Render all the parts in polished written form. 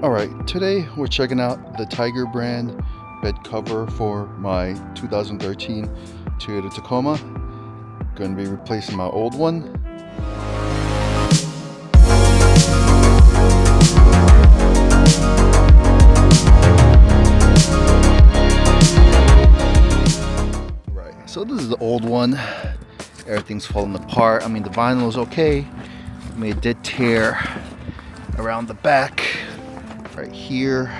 Alright, today we're checking out the Tyger brand bed cover for my 2013 Toyota Tacoma. Going to be replacing my old one. Right, so this is the old one. Everything's falling apart. I mean, the vinyl is okay. I mean, it did tear around the back. Right here,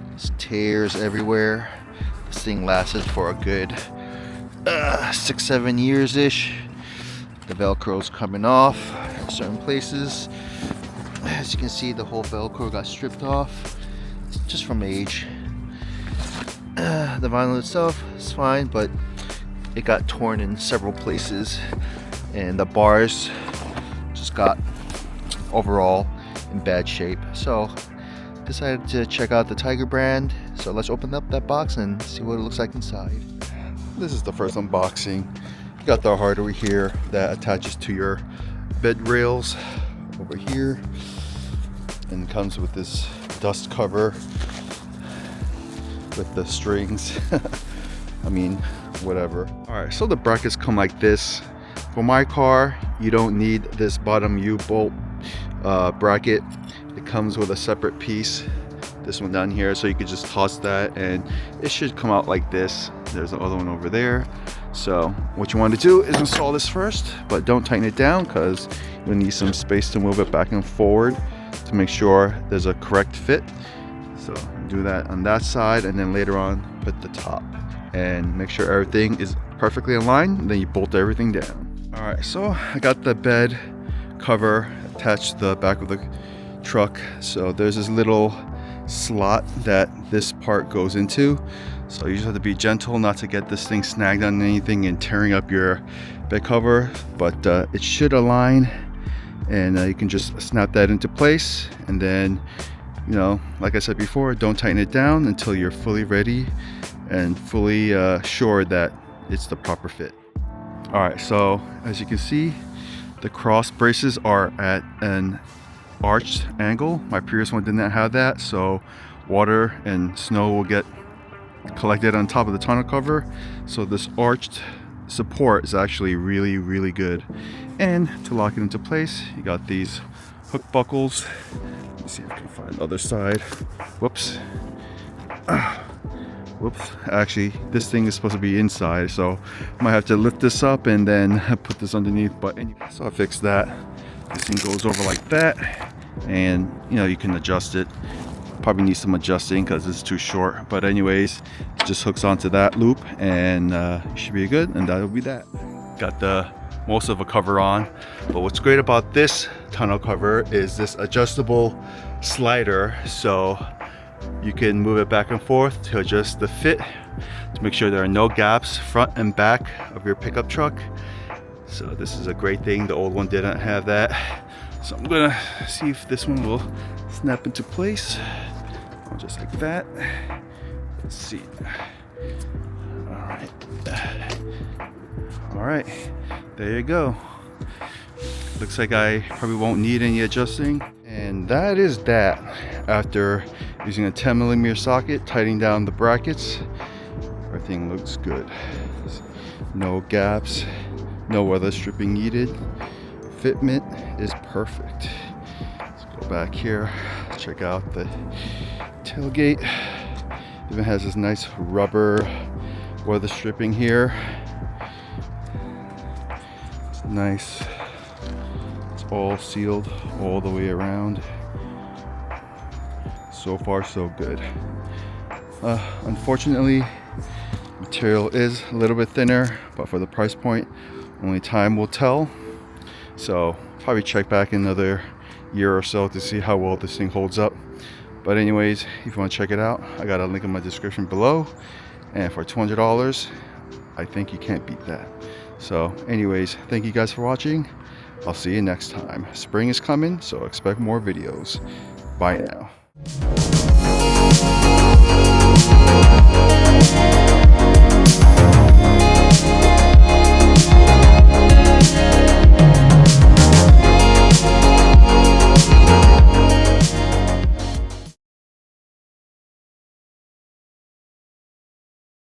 there's tears everywhere. This thing lasted for a good 6-7 years ish. The Velcro's coming off in certain places. As you can see, the whole Velcro got stripped off just from age. The vinyl itself is fine, but it got torn in several places, and the bars just got overall in bad shape. So decided to check out the Tyger brand. So let's open up that box and see what it looks like inside. This is the first unboxing. You got the hardware here that attaches to your bed rails over here, and comes with this dust cover with the strings. I mean, whatever. All right, so the brackets come like this. For my car, you don't need this bottom U-bolt bracket. It comes with a separate piece, this one down here, so you could just toss that and it should come out like this. There's the other one over there. So what you want to do is install this first, but don't tighten it down because you'll need some space to move it back and forward to make sure there's a correct fit. So do that on that side, and then later on put the top and make sure everything is perfectly aligned, and then you bolt everything down. All right, so I got the bed cover attached to the back of the truck. So there's this little slot that this part goes into, so you just have to be gentle not to get this thing snagged on anything and tearing up your bed cover, but it should align, and you can just snap that into place. And then, you know, like I said before, don't tighten it down until you're fully ready and fully sure that it's the proper fit. All right, so as you can see, the cross braces are at an arched angle. My previous one did not have that, so water and snow will get collected on top of the tonneau cover. So this arched support is actually really good. And to lock it into place, you got these hook buckles. Let me see if I can find the other side. Whoops. Whoops. Actually, this thing is supposed to be inside, so I might have to lift this up and then put this underneath. But anyway, so I fixed that. This thing goes over like that, and you know, you can adjust it. Probably need some adjusting because it's too short, but anyways, it just hooks onto that loop, and you should be good, and that'll be that. Got the most of a cover on, but what's great about this tonneau cover is this adjustable slider, so you can move it back and forth to adjust the fit to make sure there are no gaps front and back of your pickup truck. So this is a great thing. The old one didn't have that. So I'm gonna see if this one will snap into place. Just like that. Let's see. All right, there you go. Looks like I probably won't need any adjusting. And that is that. After using a 10mm socket, tightening down the brackets, everything looks good. No gaps, no weather stripping needed. Fitment is perfect. Let's go back here, check out the tailgate. Even has this nice rubber weather stripping here. It's nice. It's all sealed all the way around. So far so good. Unfortunately, material is a little bit thinner, but for the price point, only time will tell. So probably check back in another year or so to see how well this thing holds up. But anyways, if you want to check it out, I got a link in my description below, and for $200, I think you can't beat that. So anyways, thank you guys for watching. I'll see you next time. Spring is coming, so expect more videos. Bye now.